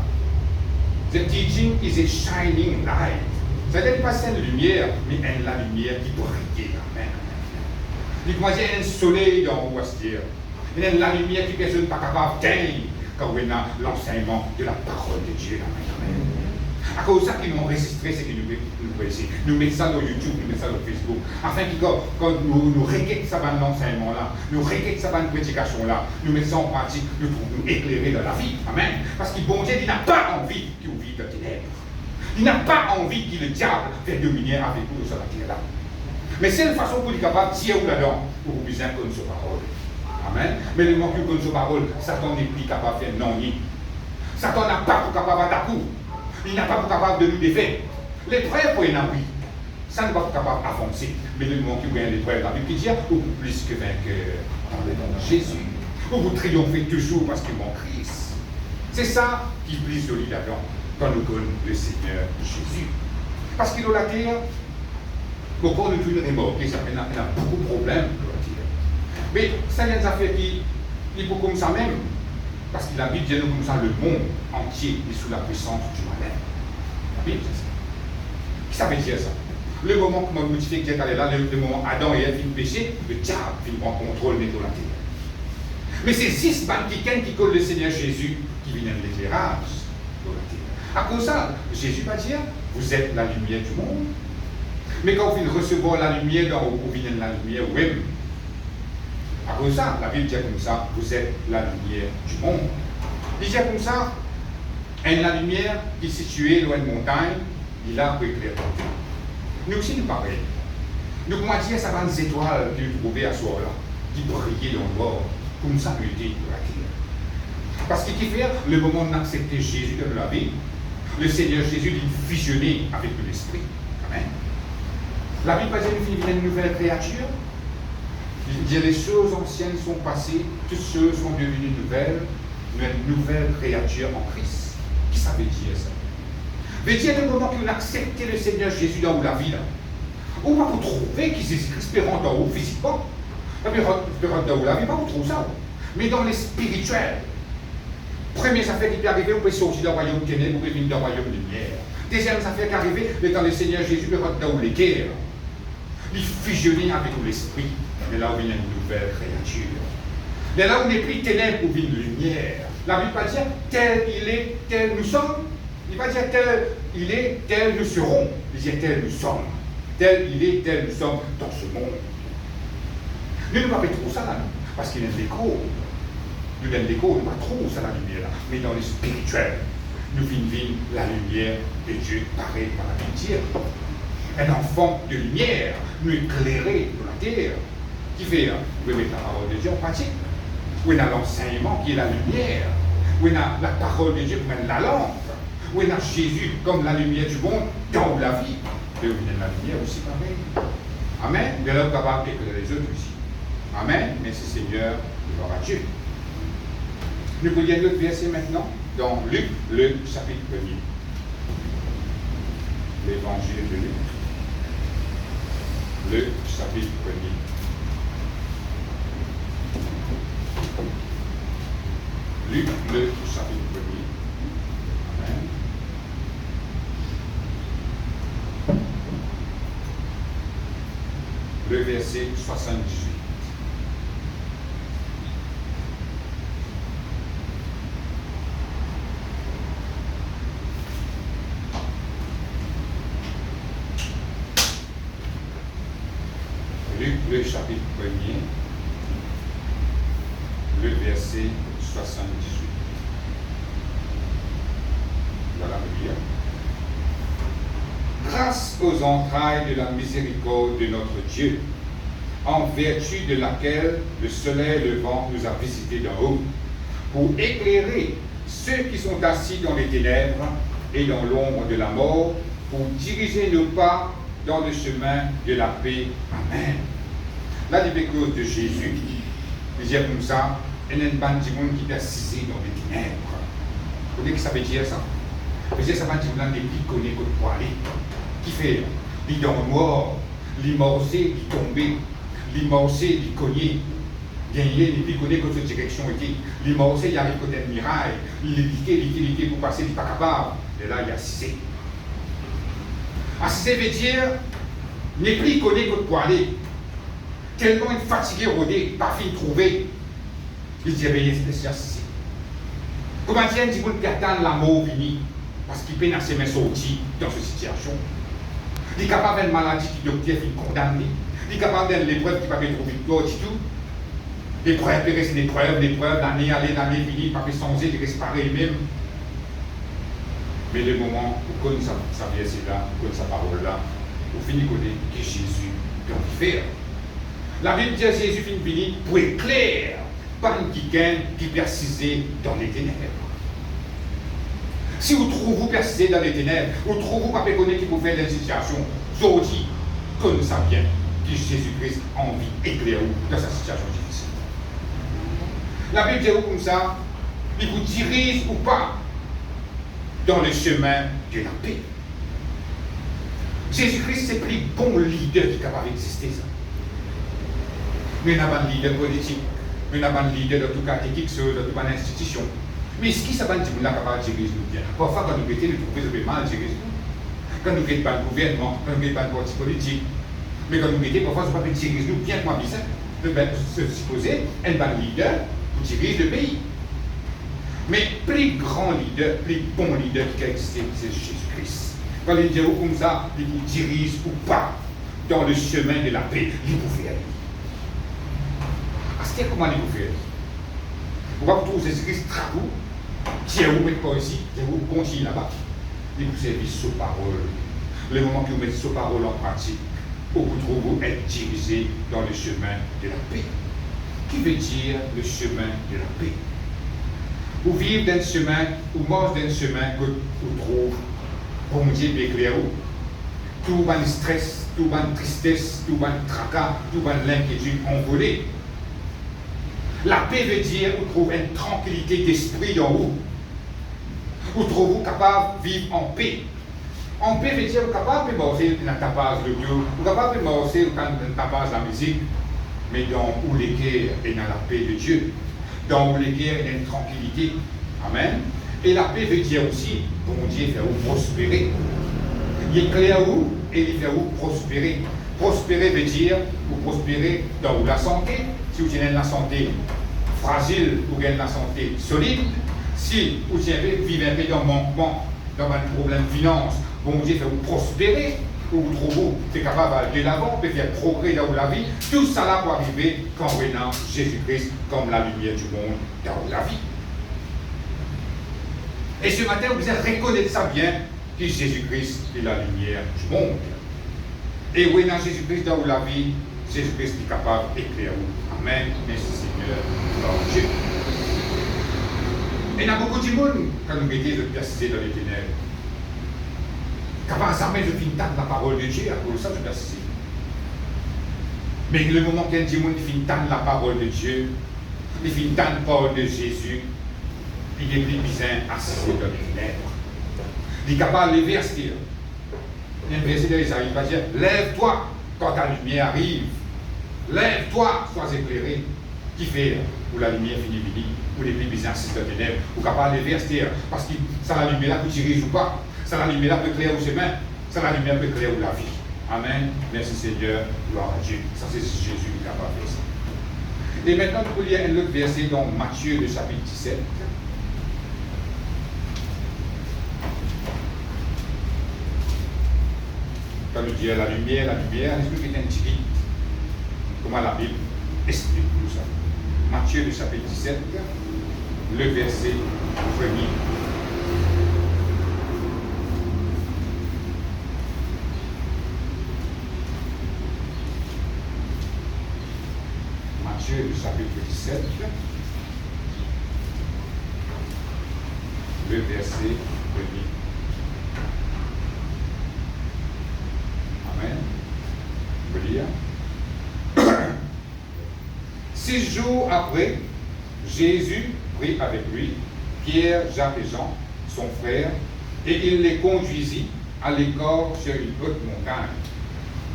the teaching is a shining light. C'est-à-dire pas c'est une lumière, mais elle la lumière qui brille. Amen. Il dit, il y a un soleil dans le ouestier. Il y a la lumière qui personne n'est pas capable d'éteindre quand on a l'enseignement de la parole de Dieu. Amen. À cause de ça qu'ils m'ont enregistré, c'est que nous mettons ça dans YouTube, nous mettons ça dans Facebook, afin que quand nous requêtons ça dans l'enseignement-là, nous requêtons ça dans la prédication-là, nous mettons ça en pratique, nous pouvons nous éclairer dans la vie. Amen. Parce que bon Dieu, il n'a pas envie qu'il vit dans les ténèbres. Il n'a pas envie que le diable fait dominer avec nous sur la terre-là. Mais c'est une façon pour lui capable de dire là-dedans, pour vous besoin de sa parole. Amen. Mais le moment que sa parole, Satan n'est plus capable de faire non-ni. Satan n'a pas pour capable d'attaquer. Il n'a pas pour capable de nous défaire. L'épreuve pour un oui. Ça n'est pas pour capable d'avancer. Mais le moment qu'il y a l'épreuve, la Bible dit, ou plus que vainqueur dans le nom de Jésus. Ou vous triomphez toujours parce qu'il manque Christ. C'est ça qui plise de lui là-dedans quand nous connaissons le Seigneur Jésus. Parce qu'il est la terre, pourquoi nous tous remorqués, ça il a beaucoup de problèmes de la terre. Mais ça vient des affaires qui est comme ça même. Parce que la Bible dit comme ça, le monde entier est sous la puissance du malin. La Bible dit ça. Ça veut dire ça. Le moment que mon modifié qui est allé là, le moment Adam et Ève finissent péché, le diable finit prendre contrôle de la terre. Mais c'est 6 banquiquins qui collent le Seigneur Jésus qui viennent de l'éclairage de la terre. À cause de ça, Jésus va dire, vous êtes la lumière du monde. Mais quand vous recevoir la lumière, vous venez de la lumière, oui. À cause de ça, la Bible dit comme ça, vous êtes la lumière du monde. Il dit comme ça, la lumière qui est située loin de montagne, il a pour éclairer. Nous aussi, nous pareil. Nous, comment dire, ça va des étoiles que nous trouvons à ce soir-là, qui brillaient dans le bord, comme ça, nous dit de la terre. Parce qu'il fait, le moment d'accepter Jésus dans la vie, le Seigneur Jésus est fusionné avec l'Esprit. Amen. La Bible va dire qu'il y a une nouvelle créature. Il dit les choses anciennes sont passées, toutes choses sont devenues nouvelles, une nouvelle créature en Christ. Qui ça veut dire ça? Veut dire le moment qu'on a accepté le Seigneur Jésus dans la vie, là, on va vous trouver qui est espérant dans vous physiquement. Espérant dans la vie, pas vous trouver ça. Mais dans les spirituels. Première affaire qui peut arriver, vous pouvez sortir d'un royaume de ténèbres, vous pouvez venir d'un royaume de lumière. Deuxième affaire qui arrive, dans le Seigneur Jésus, vous pouvez dans les guerres. Il fusionne avec l'esprit. Mais là où il y a une nouvelle créature. Mais là où il n'est plus ténèbres, où il y a une lumière. La Bible va dire tel il est, tel nous sommes. Il va dire tel il est, tel nous serons. Il dit tel nous sommes. Tel il est, tel nous sommes dans ce monde. Nous ne pouvons pas trop ça là, parce qu'il y a de l'écho. Nous avons l'écho, nous ne pouvons pas trop ça la lumière là. Mais dans le spirituel, nous vivons la lumière de Dieu, pareil par la Bible. Un enfant de lumière, nous éclairer de la terre. Qui fait, vous pouvez mettre la parole de Dieu en pratique. Où il y a l'enseignement qui est la lumière. Où il y a la parole de Dieu comme la lampe. Où il y a Jésus comme la lumière du monde dans la vie. Et où il y a la lumière aussi pareil. Amen. De l'homme capable d'éclairer les autres aussi. Amen. Merci Seigneur. Gloire à Dieu. Nous voulons lire notre verset maintenant dans Luc, le chapitre 1er. L'évangile de Luc. Le chapitre 1er. Luc, le chapitre 1er. Amen. Le verset 78. Luc, le chapitre 1er, le verset 78. Voilà, le lire. Grâce aux entrailles de la miséricorde de notre Dieu, en vertu de laquelle le soleil levant nous a visités d'en haut, pour éclairer ceux qui sont assis dans les ténèbres et dans l'ombre de la mort, pour diriger nos pas dans le chemin de la paix. Amen. La libécose de Jésus, il dit comme ça, il y a une bande de monde qui est assisé dans les ténèbres. Vous savez ce que ça veut dire ça? Ça veut dire que ça veut dire que les qui connaissent votre poilet. Qui fait? Il dans le noir, il morcé, il tombé, il morcé, il cogné. Gagné, il connaît que cette direction était. Il morcé, il arrive côté de miraille, il liqué pour passer, il n'est pas capable. Et là, il est assisé. Assisé veut dire, n'est plus connaît votre poilet. Tellement il est fatigué, rodé, pas fini de trouver. Il dit, c'est assisé. Comment dire, il dit, vous attendre la mort venir, parce qu'il peine à ses mains sorties dans cette situation. Il est capable d'une maladie qui docteur est condamné. Il est capable d'une épreuve qui ne peut pas trouver de toi du tout. L'épreuve, c'est l'épreuve, l'année aller, l'année venir, pas changer, de respirer même. Mais le moment où on connaît sa verset là, où on connaît sa parole là, on finit de connaître que Jésus peut faire. La Bible dit que Jésus finit de venir pour éclairer, pas une qui persisait dans les ténèbres. Si vous trouvez vous persistez dans les ténèbres, vous trouvez vous pas connaître qui vous fait des situations, vous dites que ça vient, que Jésus-Christ a envie d'éclairer dans sa situation difficile. La Bible dit comme ça, il vous dirige ou pas dans le chemin de la paix. Jésus-Christ, c'est le plus bon leader qui est capable d'exister. Nous n'avons pas de leader politique, nous n'avons pas de leader de tout cas technique, de toute institution. Mais ce qui s'est passé, nous n'avons pas de diriger nous bien. Parfois, quand nous mettons, nous trouvons mal diriger nous. Quand nous ne mettons pas le gouvernement, quand nous ne mettons pas le parti politique, mais quand nous mettons, parfois, nous ne pouvons pas diriger nous bien comme ça. Nous devons se supposer un bon leader pour diriger le pays. Mais le plus grand leader, le plus bon leader qui a existé, c'est Jésus-Christ. Quand il dit comme ça, il vous dirige ou pas dans le chemin de la paix, il vous fait aller. C'est comment il vous fait aller. Pourquoi vous trouvez Jésus-Christ travaux, qui est où maintenant ici, qui est où continue là-bas, il vous servit sous parole. Le moment que vous mettez sous parole en pratique, où vous trouvez être dirigé dans le chemin de la paix. Qui veut dire le chemin de la paix? Ou vivre dans le chemin, ou marcher dans le chemin que vous trouvez, bon Dieu éclairé. Tout le stress, tout le tristesse, tout le tracas, tout l'inquiétude envolée. La paix veut dire vous trouvez une tranquillité d'esprit en vous. Vous trouvez capable de vivre en paix. En paix veut dire vous capable de marcher dans la base de Dieu, vous capable de marcher dans la base de la musique, mais dans où les guerres et dans la paix de Dieu. Dans où les guerres et une tranquillité. Amen. Et la paix veut dire aussi, bon Dieu fait vous prospérer. Il éclaire vous et il fait vous prospérer. Prospérer veut dire vous prospérer dans la santé. Si vous avez la santé fragile, vous avez la santé solide. Si vous vivez un peu dans le manquement, dans un problème de finance, bon Dieu fait vous prospérer. Où vous trouvez, c'est capable d'aller de l'avant, peut faire progrès dans la vie. Tout ça là pour arriver quand on a Jésus-Christ comme la lumière du monde dans la vie. Et ce matin, vous allez reconnaître ça bien, que Jésus-Christ est la lumière du monde. Et où est Jésus-Christ dans la vie, Jésus-Christ est capable d'éclairer. Amen. Merci Seigneur, dans Dieu. Et il y a beaucoup de monde, quand nous mettons de persisté dans les ténèbres. Capable jamais de finir la parole de Dieu, à cause de ça, je persiste. Mais le moment qu'un démon finit la parole de Dieu, il finit la parole de Jésus, il est bizarre assis dans les ténèbres. Il est capable de lever à ce tir. Il y a un verset d'Isaïe qui va dire lève-toi quand ta lumière arrive. Lève-toi, sois éclairé. Qui fait où la lumière finit venir, où les plus bizarres assis dans les ténèbres, ou capable de lever à ce tir. Parce que ça, la lumière là peut tirer ou pas. Ça, la lumière là peut éclairer au chemin. Ça, la lumière peut éclairer la vie. Amen. Merci Seigneur. Gloire à Dieu. Ça, c'est Jésus qui est capable de faire ça. Et maintenant, nous pouvons lire un autre verset dans Matthieu, le chapitre 17. Quand nous disons la lumière, l'esprit est intimide. Comment la Bible explique tout ça. Matthieu, le chapitre 17, le verset 1er. Matthieu, le chapitre 17, le verset 1er. Amen. Je veux lire. 6 jours après, Jésus prit avec lui Pierre, Jacques et Jean, son frère, et il les conduisit à l'écart sur une haute montagne.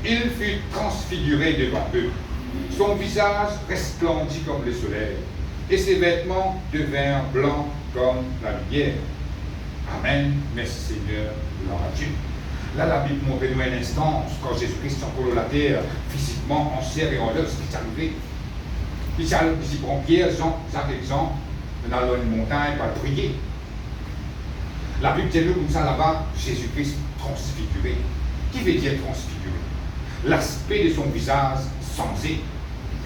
Il fut transfiguré devant eux. Son visage resplendit comme le soleil, et ses vêtements devinrent blancs comme la lumière. Amen. Merci Seigneur, gloire à Dieu. Là, la Bible montre nous un instant, quand Jésus-Christ est encore la terre, physiquement, en chair et en œuvre, ce qui est arrivé. Il prend Pierre, Jean, Jacques et Jean, dans une montagne, pour prier. La Bible dit nous comme ça là-bas, Jésus-Christ transfiguré. Qui veut dire transfiguré? L'aspect de son visage changé.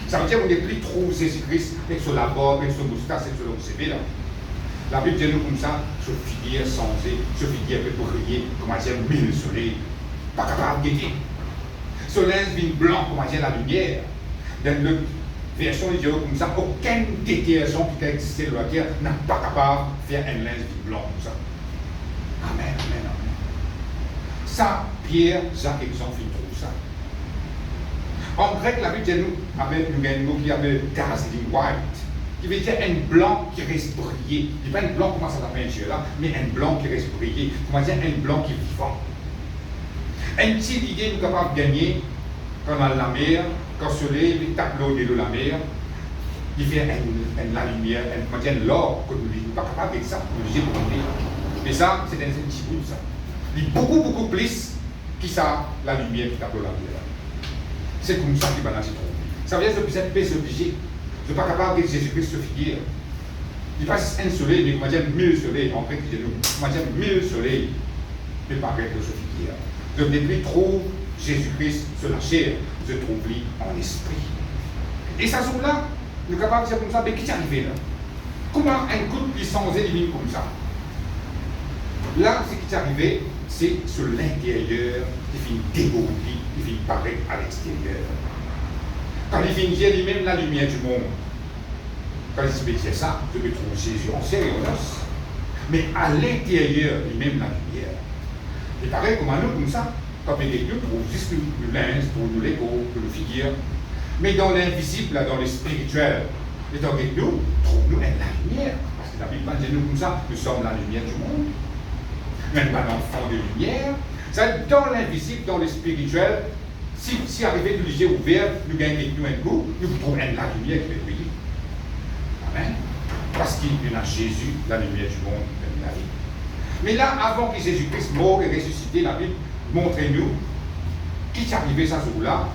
Ça veut dire qu'on n'est plus trop Jésus-Christ avec son labor, avec son moustache, avec son CV là. La Bible dit nous comme ça, ce figure changé, ce figure peut briller, comme on dit, mille soleil, pas capable de guérir. Ce linge vient blanc, comme on dit, la lumière. Dans le version de Dieu comme ça, aucune détergent qui a existé sur la terre n'a pas capable de faire un linge blanc comme ça. Amen, amen, amen. Ça, Pierre, Jacques et Jean font tout ça. En grec, la Bible dit nous, avec un mot qui appelle dazzling white, qui veut dire un blanc qui reste brillé. Il n'est pas un blanc comme ça dans la peinture là, mais un blanc qui reste brillé. Comment dire un blanc qui est vivant. Un petit idée nous capable de gagner quand on a la mer, quand le soleil tape l'eau de l'eau la mer, il fait la lumière, l'or que nous ne sommes pas capables de ça, nous disons pour nous. Mais ça, c'est un petit bout de ça. Il est beaucoup plus que ça, la lumière qui tape l'eau la mer. C'est comme ça qu'il va lancer trop. Ça veut dire que vous êtes obligé. Vous n'êtes pas capable de Jésus-Christ se figuer. Il passe un soleil, mais comment dire 1000 soleils, en grec, comment dire 1000 soleils, mais pas grec de se figuer. Donc, depuis trouve Jésus-Christ sur la chair, se trouve lui en esprit. Et ça jour-là, nous sommes capables de dire comme ça, mais qui est arrivé là? Comment un coup de puissance élimine comme ça? Là, ce qui est arrivé, c'est sur l'intérieur qui finit dégourdi, qui finit paraître à l'extérieur. Quand il finit dire lui-même la lumière du monde, quand il se dit ça, je me trouve Jésus en chair et en os. Mais à l'intérieur, lui-même la lumière. Et pareil, comme à nous, comme ça, quand on est nous trouve juste le linge, pour nous l'écho, pour nous figure. Mais dans l'invisible, dans le spirituel, étant avec nous, trouve-nous la lumière. Parce que la Bible dit nous comme ça, nous sommes la lumière du monde. Même pas l'enfant de lumière. Ça, dans l'invisible, dans le spirituel, si arrivé de l'IG ouvert, nous gagnons avec nous un goût, nous trouvons la lumière qui peut briller. Amen. Parce qu'il y a Jésus, la lumière du monde, la vie. Mais là, avant que Jésus-Christ mort et ressuscité, la Bible montre-nous qui est arrivé ce jour-là.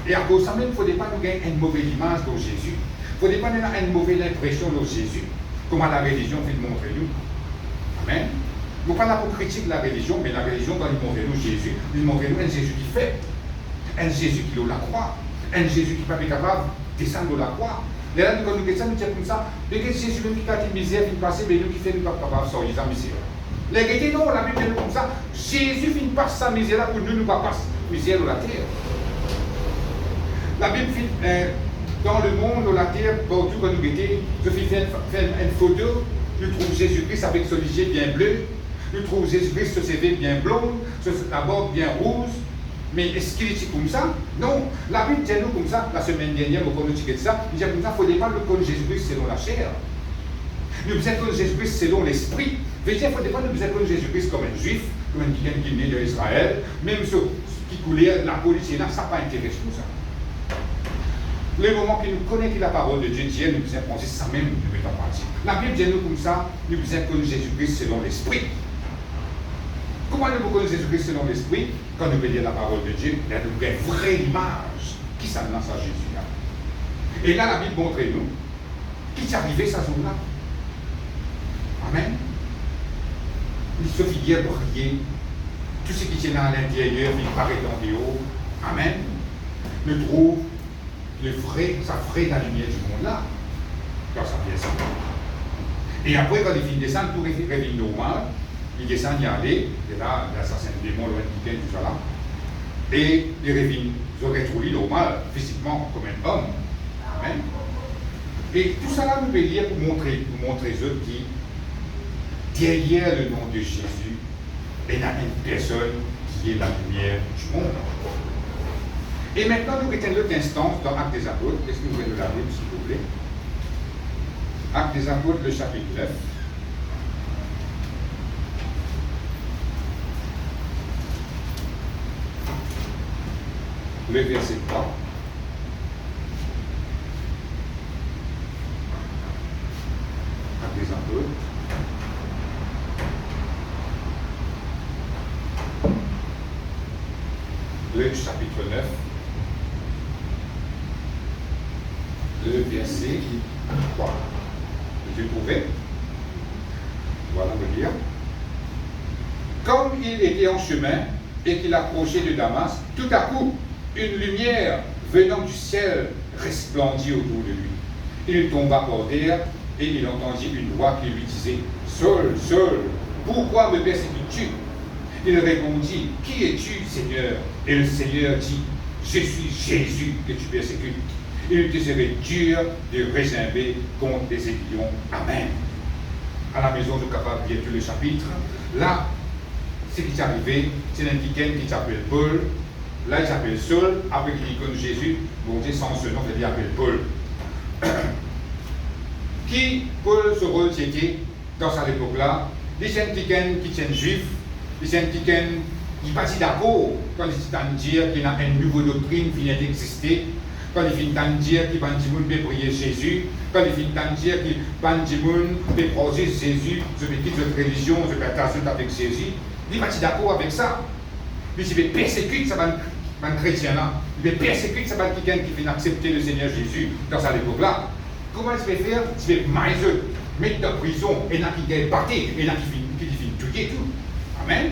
Et à cause de ça même, il ne faudrait pas nous gagner une mauvaise image de Jésus. Il ne faudrait pas nous avoir une mauvaise impression de Jésus. Comment la religion fait montrer nous. Amen. Nous ne sommes pas là pour critiquer la religion, mais la religion, quand il montre nous Jésus, il montre nous un Jésus qui fait. Un Jésus qui est au la croix. Un Jésus qui n'est pas capable de descendre de la croix. Et là, quand nous disons comme ça, mais que Jésus même qui a une misère, qui passe, mais nous qui fait, nous ne sommes pas capables de sortir de la misère. Les réalités, non, la Bible dit comme ça. Jésus finit par sa misère pour nous, nous ne pas passer misère de la terre. La Bible fait dans le monde, dans la terre, partout quand nous étions, je fais une photo, nous trouvons Jésus-Christ avec son ligier bien bleu, nous trouvons Jésus-Christ sur ses veines bien blondes, sur la barbe bien rouge. Mais est-ce qu'il est comme ça? Non. La Bible dit nous comme ça, la semaine dernière, au cours de ça, il dit comme ça, il ne faut pas le connaître Jésus-Christ selon la chair. Nous besoin de Jésus-Christ selon l'esprit. Il ne faut pas nous besoin de Jésus-Christ comme un juif, comme un quelqu'un qui est né d'Israël, même ceux qui coulaient la police, ça n'a pas intéressé tout ça. Le moment que nous connaissons la parole de Dieu, Dieu nous besoin de penser ça même, nous mettons en pratique. La Bible dit nous comme ça, nous besoin de connaître Jésus-Christ selon l'esprit. Comment nous connaissons Jésus-Christ selon l'esprit? Quand nous lisons la parole de Dieu, il y a une vraie image qui s'annonce à Jésus. Et là, la Bible montre nous qui est arrivé ce jour-là. Amen. Il suffit d'y briller. Tout ce qui est là à l'intérieur, il paraît en dehors. Amen. Nous trouve sa vraie la lumière du monde là. Dans sa pièce. Et après, quand il finit de descendre, tout revient normal. Il descend, il y allait, et là, l'assassin de démon, loin de tout ça là. Et il revient, ils auraient trouvé normal, physiquement, comme un homme. Amen. Et tout ça là, nous pouvons lire pour montrer eux qui, derrière le nom de Jésus, il y a une personne qui est la lumière du monde. Et maintenant, nous mettons l'autre instance dans Actes des Apôtres. Est-ce que vous pouvez nous la lire, s'il vous plaît? Actes des Apôtres, le chapitre 9. Le verset 3. Actes des Apôtres. Le chapitre 9. Le verset 3. Vous trouvez? Voilà le lire. Comme il était en chemin et qu'il approchait de Damas, tout à coup, une lumière venant du ciel resplendit autour de lui. Il tomba par terre et il entendit une voix qui lui disait « Saul, Saul, pourquoi me persécutes-tu » Il répondit « Qui es-tu, Seigneur ?» Et le Seigneur dit « Je suis Jésus que tu persécutes. Il te serait dur de réserver contre les aiguillons. Amen. » À la maison, je suis capable de lire tout le chapitre. Là, ce qui est arrivé, c'est un quelqu'un qui s'appelle Paul. Là, il s'appelle Saul. Après qu'il connaît Jésus, bon Dieu, sans ce nom, il s'appelle Paul. Qui, Paul, ce rôle, c'était, dans cette époque-là, il c'est un quelqu'un qui tient juif, il c'est un quelqu'un qui n'est pas d'accord quand il dit dire qu'il y a une nouvelle doctrine qui vient d'exister, quand il vient de dire qu'il va prier Jésus, quand il vient de dire qu'il va protéger Jésus, je vais quitter notre religion, je vais être avec Jésus, il n'est pas d'accord avec ça. Il va persécuter ce chrétien-là, il va persécuter ce quelqu'un qui vient accepter le Seigneur Jésus dans cette époque-là. Comment il va faire? Il va maïser, mettre dans la prison, et il y a qui est battu, et il y a qui finit tuer tout. Amen.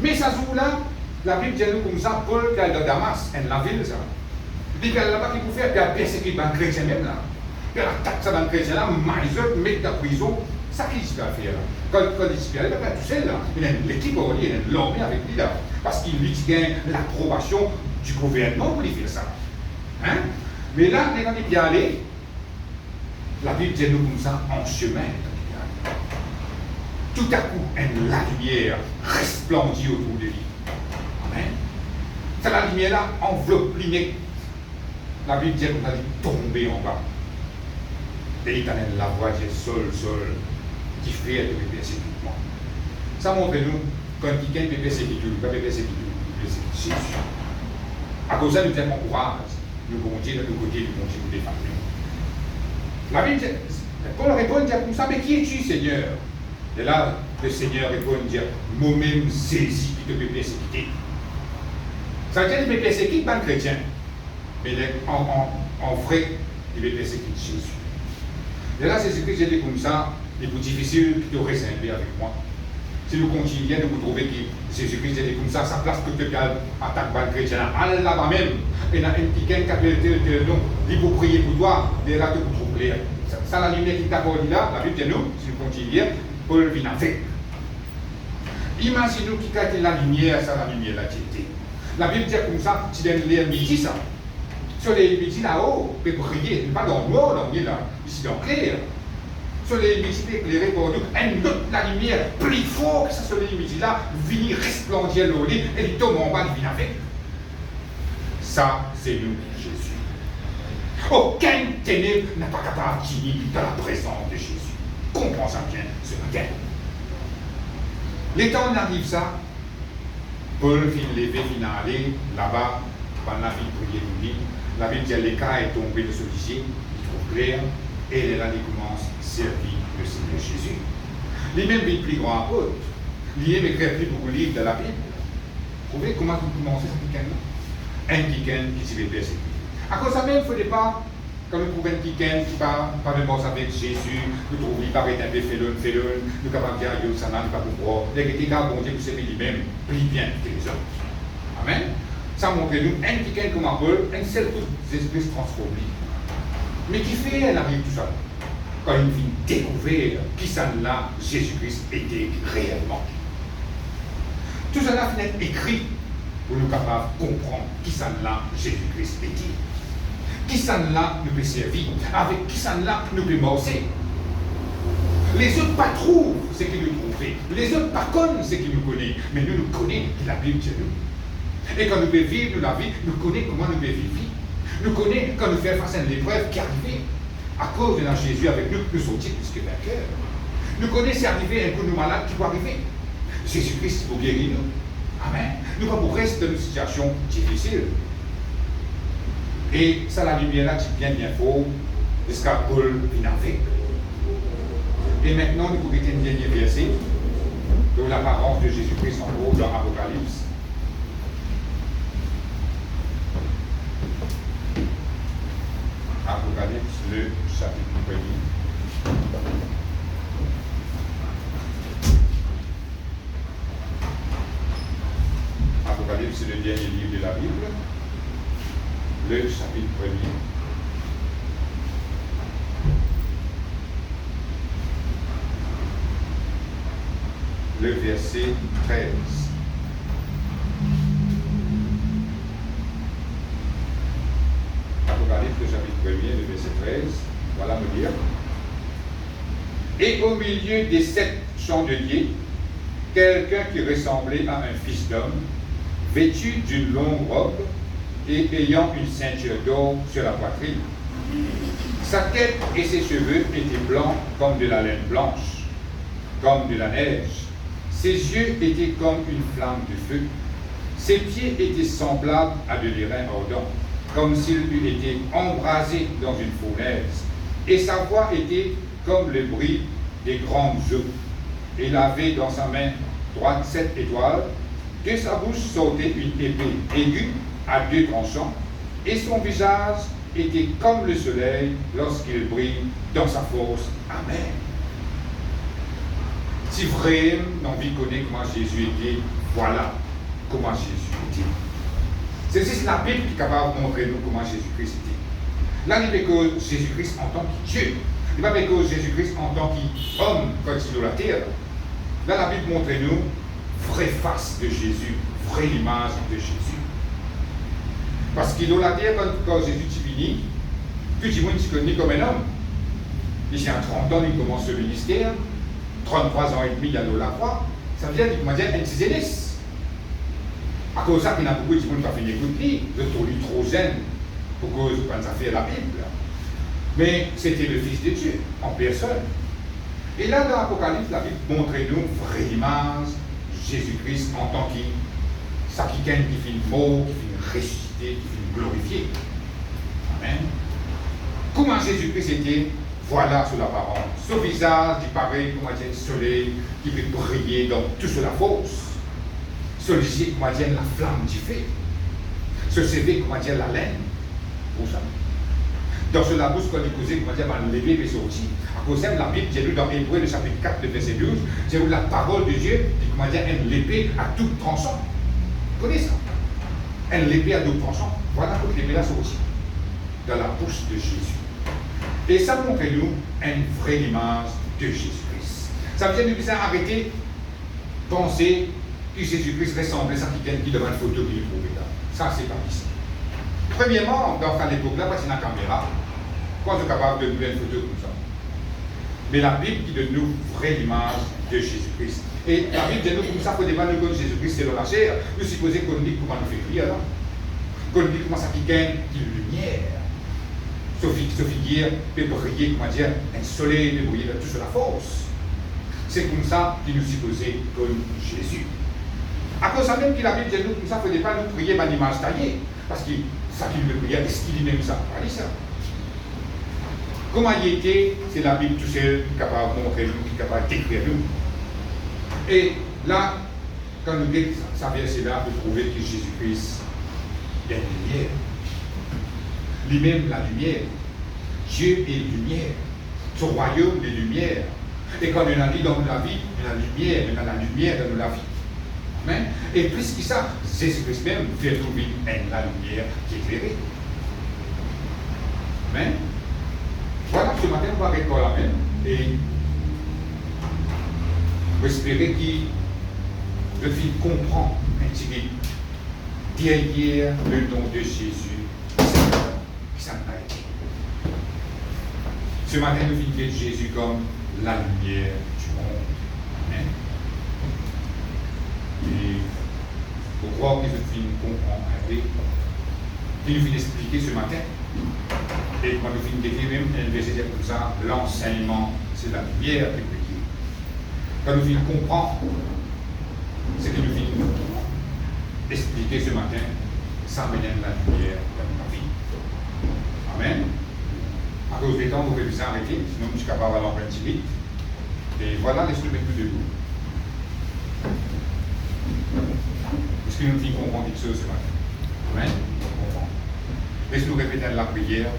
Mais ça jour-là, la Bible dit nous comme ça, Paul qui est dans Damas, et la ville, ça. Il dit là-bas qu'il peut faire, qu'il a persécuté les chrétiens même là. Il attaque ça dans les chrétiens là, maïser, mettre dans la prison. Ça qu'il va faire là. Quand il se fait, il va tout seul là. Il a l'équipe, il a l'armée avec lui là. Parce qu'il lui gagne l'approbation du gouvernement pour lui faire ça. Hein? Mais là, quand il est allé, la Bible dit nous comme ça, en chemin. Tout à coup, la lumière resplendit autour de lui. Amen. C'est la lumière-là enveloppe l'inné. La Bible dit qu'on a dit tomber en bas. Et l'Éternel la voix dit Saul, Saul, qui fait de me persécuter moi. Ça montre nous quand quelqu'un peut persécuter, il va persécuter Jésus. À cause de ça, nous avons courage. Nous bon Dieu de l'autre côté, nous bon Dieu pour défendre nous. La Bible dit, Paul répond comme ça, mais qui es-tu, Seigneur? Et là, le Seigneur répond et dit, moi-même saisi qui te peut persécuter. Ça veut dire qu'il peut persécuter pas le chrétien, mais en vrai, il peut persécuter Jésus. Et là, Jésus-Christ dit comme ça, il est plus difficile de ressembler avec moi. Si nous continuons de vous trouver que Jésus-Christ était comme ça, sa place que quelqu'un attaque le chrétien, allez là-bas même, et il y a un petit qui appelle le nom, il vous prier pour toi, et là, vous trouver. Ça, la lumière qui t'accorde là, la Bible dit nous, si nous continuons, Paul vient avec. Imaginez-nous qui a la lumière, ça la lumière là qui était. La Bible dit comme ça, tu donnes l'air midi ça. Sur les midi là-haut, vous pouvez briller, pas dans le noir, là, ici dans le clair. Sur les midi éclairés pour nous, la lumière plus fort que ça sur les midi là, vient resplendir le lit, et il tombe en bas, il vient avec. Ça, c'est nous, Jésus. Aucun ténèbre n'a pas capable de tenir dans la présence de Jésus. comprend ça bien ce matin. Les temps n'arrivent ça. Paul finit levé, finit aller là-bas, pendant la vie de prier de nuit. La Bible dit l'écart est tombé de ce lycée, il trouve clair, et là, il commence à servir le Seigneur Jésus. Les mêmes Bibles plus grands apôtres, liés mais écrire plus beaucoup de livres de la Bible. Vous trouvez comment vous commencez ce week-end-là? Un week-end qui s'est persécuté. À cause de ça même, il ne faudrait pas, quand nous trouvons un week-end qui parle de mort avec Jésus, nous trouvons qu'il paraît un peu félon, nous capables de dire, yo, ça n'a pas pour voir. Les gars, bon Dieu, vous savez lui-même, plus bien que les autres. Amen. Ça montre nous un week-end comme un Paul, un seul coup d'esprit transformé. Mais qui fait, elle arrive tout ça? Quand il vient découvrir qui ça là, Jésus-Christ était réellement. Tout cela finit écrit pour nous capables de comprendre qui ça là, Jésus-Christ était. Qui ça là nous peut servir, avec qui ça là nous peut morcer. Les autres pas trouvent ce qu'ils nous trouvent, les autres pas connaissent ce qu'ils nous connaissent, mais nous connaissons la Bible de nous. Et quand nous pouvons vivre la vie, nous connaissons comment nous pouvons vivre. Nous connaissons quand nous faisons face à une épreuve qui est arrivée. À cause de Jésus avec nous, nous sommes plus que vainqueurs. Nous connaissons arriver un coup de malade qui va arriver. Jésus-Christ pour guérir nous. Amen. Nous ne pouvons pas rester dans une situation difficile. Et ça, la lumière là, c'est bien fort, jusqu'à Paul vient avec. Et maintenant, nous pouvons un dernier verset de l'apparence de Jésus-Christ en haut dans l'Apocalypse. Apocalypse, le chapitre 1er. Apocalypse, c'est le dernier livre de la Bible. Le chapitre 1er. Le verset 13. Apocalypse, le chapitre 1er, le verset 13. Voilà me dire. Et au milieu des 7 chandeliers, quelqu'un qui ressemblait à un fils d'homme, vêtu d'une longue robe et ayant une ceinture d'or sur la poitrine. Sa tête et ses cheveux étaient blancs comme de la laine blanche, comme de la neige. Ses yeux étaient comme une flamme de feu. Ses pieds étaient semblables à de l'airain ardent, comme s'il eût été embrasé dans une fournaise. Et sa voix était comme le bruit des grandes eaux. Il avait dans sa main droite 7 étoiles. De sa bouche sortait une épée aiguë à 2 tranchants, et son visage était comme le soleil lorsqu'il brille dans sa force. Amen. Si vraiment l'envie connaît comment Jésus était, voilà comment Jésus était. C'est la Bible qui est capable de montrer nous comment Jésus-Christ était. Là, il n'est que Jésus-Christ en tant que Dieu. Il n'est pas que Jésus-Christ en tant qu'homme quand il est sur la terre. Là, la Bible montre nous vraie face de Jésus, vraie image de Jésus. Parce qu'il est la terre quand Jésus est fini, puis il est connu comme un homme. Il a 30 ans, il commence ce ministère, 33 ans et demi, il y a la croix. Ça veut dire qu'il m'a dit un petit zélès. À cause de ça, il y a beaucoup de gens qui n'ont pas fait d'écouter, de trop jeune, pour cause de quand ça fait la Bible. Mais c'était le Fils de Dieu, en personne. Et là, dans l'Apocalypse, la Bible montre-nous une vraie image, Jésus-Christ en tant que ça qui finit mort, qui finit ressuscité, qui finit glorifié. Amen. Comment Jésus-Christ était? Voilà sur l'apparence. Son visage, il paraît, comment dire, le soleil qui peut briller dans toute la force. Celui-ci, comment dire, la flamme du feu. Ce CV, comment dire, la laine. Pour ça. Dans ce labousse, quand il causait, comment dire, l'épée est sortie. À cause de la Bible, j'ai lu dans Hébreux, le chapitre 4, le verset 12, j'ai lu la parole de Dieu, qui, comment dire, l'épée à tout tranchant. Vous connaissez ça? L'épée à double tranchant. Voilà toute l'épée là sortie. Dans la bouche de Jésus. Et ça montre-nous une vraie image de Jésus-Christ. Ça veut dire que nous puissions arrêter de penser que Jésus-Christ ressemblait à quelqu'un qui devant une photo qui lui prouvait là. Ça, c'est pas ici. Premièrement, dans l'époque-là, parce qu'il y a une caméra, quand on est capable de nous faire une photo comme ça. Mais la Bible qui donne nous une vraie image de Jésus-Christ. Et la Bible dit nous comme ça, qu'on ne pas nous connaître Jésus-Christ selon la chair, nous supposons qu'on dit comment nous fait prier là. Qu'on dit comment ça qui gagne une lumière. figure peut briller, comment dire, un soleil peut briller tout sur la force. C'est comme ça qu'il nous supposait comme Jésus. À cause de ça même que la Bible dit nous, comme ça, il ne faut pas nous prier par l'image taillée. Parce que ça qu'il veut prier, est-ce qu'il dit même ça? Pas dit ça. Comment il était, c'est la Bible tout seul qui est capable de montrer nous, qui est capable d'écrire nous. Et là, quand nous lisons ça verset-là, vous trouvez que Jésus-Christ est une lumière. Lui-même la lumière. Dieu est lumière. Son royaume est lumière. Et quand on a dit dans la vie, on a la lumière dans la vie. Amen. Et plus que ça, Jésus-Christ même fait trouver la lumière qui est éclairée. Amen. Voilà, ce matin, on va arrêter là même. Et vous espérez que le film comprend un petit peu derrière le nom de Jésus qui s'en a été. Ce matin, nous filmons Jésus comme la lumière du monde. Amen. Et pour croire que ce film comprend un peu, il nous vient expliquer ce matin. Et quand nous finissons d'écrire même un verset comme ça, l'enseignement, c'est la lumière qui brille. Quand nous finissons comprendre ce que nous finissons d'expliquer ce matin, ça amène la lumière dans notre vie. Amen. À cause du temps, vous pouvez vous arrêter, sinon je suis capable d'aller en 20 minutes. Et voilà, laissez-nous mettre plus debout. Est-ce que nous finissons comprendre quelque chose ce matin? Amen. Laisse-nous répéter la prière.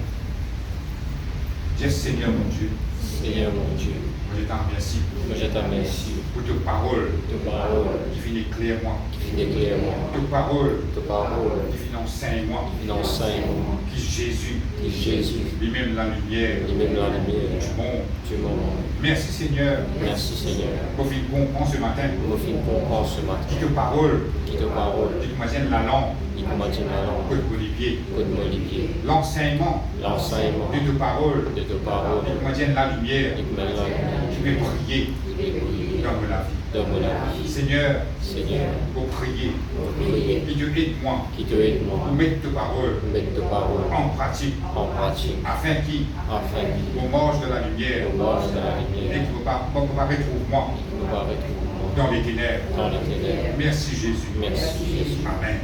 Dis Seigneur mon Dieu. Seigneur mon Dieu. Je t'en remercie. Je t'en remercie. Pour tes paroles. Tes paroles. Qui finissent éclaire-moi. Qui finissent éclaire-moi. Tes paroles. Tes paroles. Qui finissent enseigne-moi. Qui finissent enseigne-moi. Qui Jésus. Qui Jésus. Lui-même la lumière. Lui-même la lumière. Du monde. Du monde. Merci Seigneur. Merci Seigneur. Pour qu'il comprend ce matin. Pour qu'il comprend ce matin. Qui te parole. Qui te parole. Qui te maintienne la langue. Qui te maintienne la langue. Que de Olivier. Que de Olivier. L'enseignement. L'enseignement. De te parole. De te parole. Qui te maintienne la lumière. Qui te maintienne la lumière. Qui peut briller dans la vie. Dans mon vie. Seigneur. Seigneur. Pour prier. Pour prier. Qui te aide-moi. Qui te aide-moi. Pour mettre tes paroles. Mettre tes paroles en pratique. En pratique. Afin qu'il. Afin qu'il. Au marge de la lumière. Au marge de la lumière. Et qu'il ne pas retrouve-moi. Qui ne va retrouver moi. Dans les ténèbres. Dans les ténèbres. Merci Jésus. Merci Jésus. Amen.